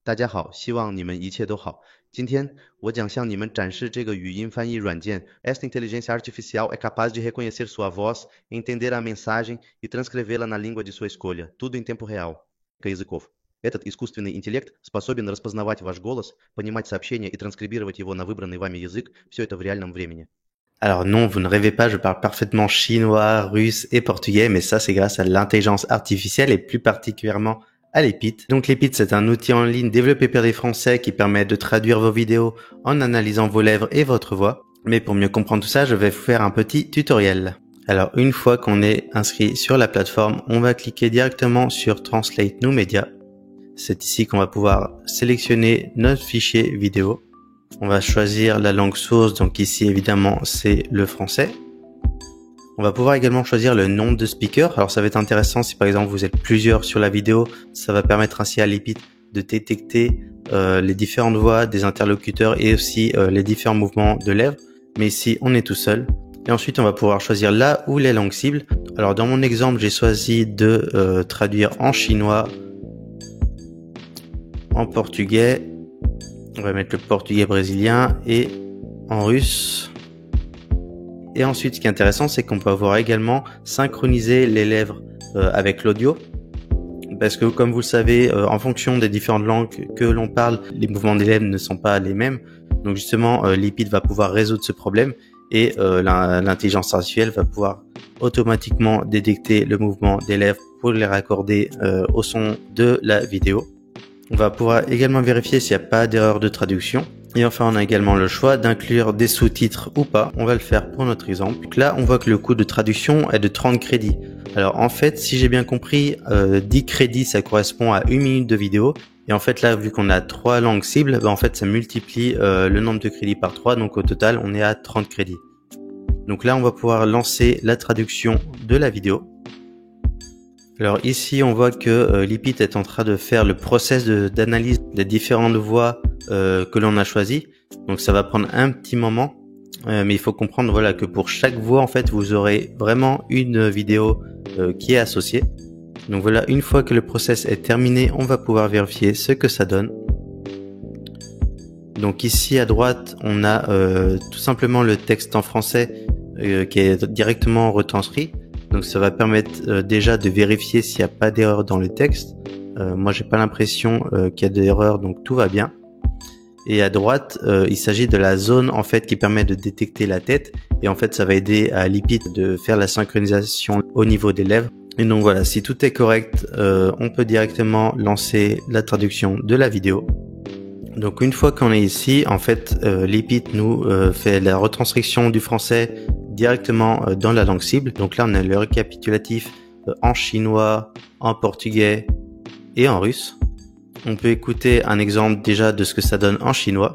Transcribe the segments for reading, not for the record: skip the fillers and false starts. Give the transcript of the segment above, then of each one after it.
大家好，希望你们一切都好。今天我将向你们展示这个语音翻译软件. Esta inteligência artificial é capaz de reconhecer sua voz, entender a mensagem e transcrevê-la на língua de sua escolha, tudo em tempo real. Языков. Этот искусственный интеллект способен распознавать ваш голос, понимать сообщения и транскрибировать его на выбранный вами язык, все это в реальном времени. Alors non, vous ne rêvez pas, je parle parfaitement chinois, russe et portugais, mais ça c'est grâce à l'intelligence artificielle et plus particulièrement à Lepit. Donc Lepit, c'est un outil en ligne développé par des Français qui permet de traduire vos vidéos en analysant vos lèvres et votre voix. Mais pour mieux comprendre tout ça, je vais vous faire un petit tutoriel. Alors une fois qu'on est inscrit sur la plateforme, on va cliquer directement sur Translate New Media. C'est ici qu'on va pouvoir sélectionner notre fichier vidéo. On va choisir la langue source, donc ici évidemment c'est le français. On va pouvoir également choisir le nombre de speakers. Alors ça va être intéressant si par exemple vous êtes plusieurs sur la vidéo, ça va permettre ainsi à Lepit de détecter les différentes voix des interlocuteurs et aussi les différents mouvements de lèvres. Mais ici on est tout seul. Et ensuite on va pouvoir choisir là où les langues cibles. Alors dans mon exemple j'ai choisi de traduire en chinois, en portugais, on va mettre le portugais brésilien et en russe. Et ensuite, ce qui est intéressant, c'est qu'on peut avoir également synchronisé les lèvres avec l'audio. Parce que comme vous le savez, en fonction des différentes langues que l'on parle, les mouvements des lèvres ne sont pas les mêmes. Donc justement, Lepit va pouvoir résoudre ce problème et l'intelligence artificielle va pouvoir automatiquement détecter le mouvement des lèvres pour les raccorder au son de la vidéo. On va pouvoir également vérifier s'il n'y a pas d'erreur de traduction. Et enfin, on a également le choix d'inclure des sous-titres ou pas. On va le faire pour notre exemple. Donc là, on voit que le coût de traduction est de 30 crédits. Alors en fait, si j'ai bien compris, 10 crédits, ça correspond à 1 minute de vidéo. Et en fait, là, vu qu'on a 3 langues cibles, en fait, ça multiplie le nombre de crédits par 3. Donc au total, on est à 30 crédits. Donc là, on va pouvoir lancer la traduction de la vidéo. Alors ici, on voit que Lepit est en train de faire le process d'analyse des différentes voix que l'on a choisies. Donc ça va prendre un petit moment, mais il faut comprendre voilà que pour chaque voix, en fait, vous aurez vraiment une vidéo qui est associée. Donc voilà, une fois que le process est terminé, on va pouvoir vérifier ce que ça donne. Donc ici à droite, on a tout simplement le texte en français qui est directement retranscrit. Donc ça va permettre déjà de vérifier s'il n'y a pas d'erreur dans le texte. Moi j'ai pas l'impression qu'il y a d'erreur, donc tout va bien. Et à droite, il s'agit de la zone en fait qui permet de détecter la tête. Et en fait ça va aider à Lepit de faire la synchronisation au niveau des lèvres. Et donc voilà, si tout est correct, on peut directement lancer la traduction de la vidéo. Donc une fois qu'on est ici, en fait Lepit nous fait la retranscription du français directement dans la langue cible. Donc là on a le récapitulatif en chinois, en portugais et en russe. On peut écouter un exemple déjà de ce que ça donne en chinois.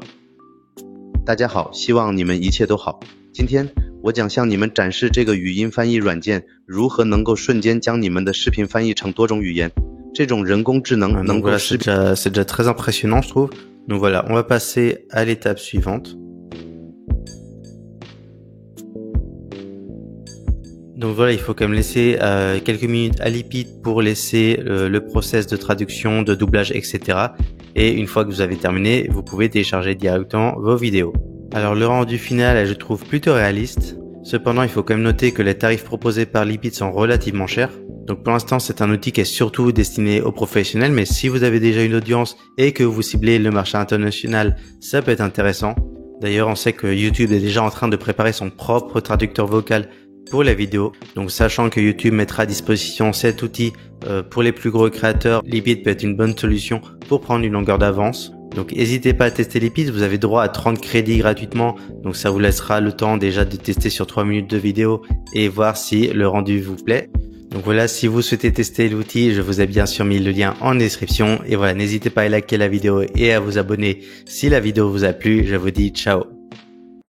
大家好，希望你们一切都好。今天我将向你们展示这个语音翻译软件如何能够瞬间将你们的视频翻译成多种语言。这种人工智能能够识别。C'est déjà très impressionnant, je trouve. Donc voilà, on va passer à l'étape suivante. Donc voilà, il faut quand même laisser quelques minutes à Lepit pour laisser le process de traduction, de doublage, etc. Et une fois que vous avez terminé, vous pouvez télécharger directement vos vidéos. Alors le rendu final, je trouve plutôt réaliste. Cependant, il faut quand même noter que les tarifs proposés par Lepit sont relativement chers. Donc pour l'instant, c'est un outil qui est surtout destiné aux professionnels, mais si vous avez déjà une audience et que vous ciblez le marché international, ça peut être intéressant. D'ailleurs, on sait que YouTube est déjà en train de préparer son propre traducteur vocal pour la vidéo. Donc sachant que YouTube mettra à disposition cet outil pour les plus gros créateurs, Lepit peut être une bonne solution pour prendre une longueur d'avance. Donc n'hésitez pas à tester Lepit, vous avez droit à 30 crédits gratuitement. Donc ça vous laissera le temps déjà de tester sur 3 minutes de vidéo et voir si le rendu vous plaît. Donc voilà, si vous souhaitez tester l'outil, je vous ai bien sûr mis le lien en description. Et voilà, n'hésitez pas à liker la vidéo et à vous abonner si la vidéo vous a plu. Je vous dis ciao.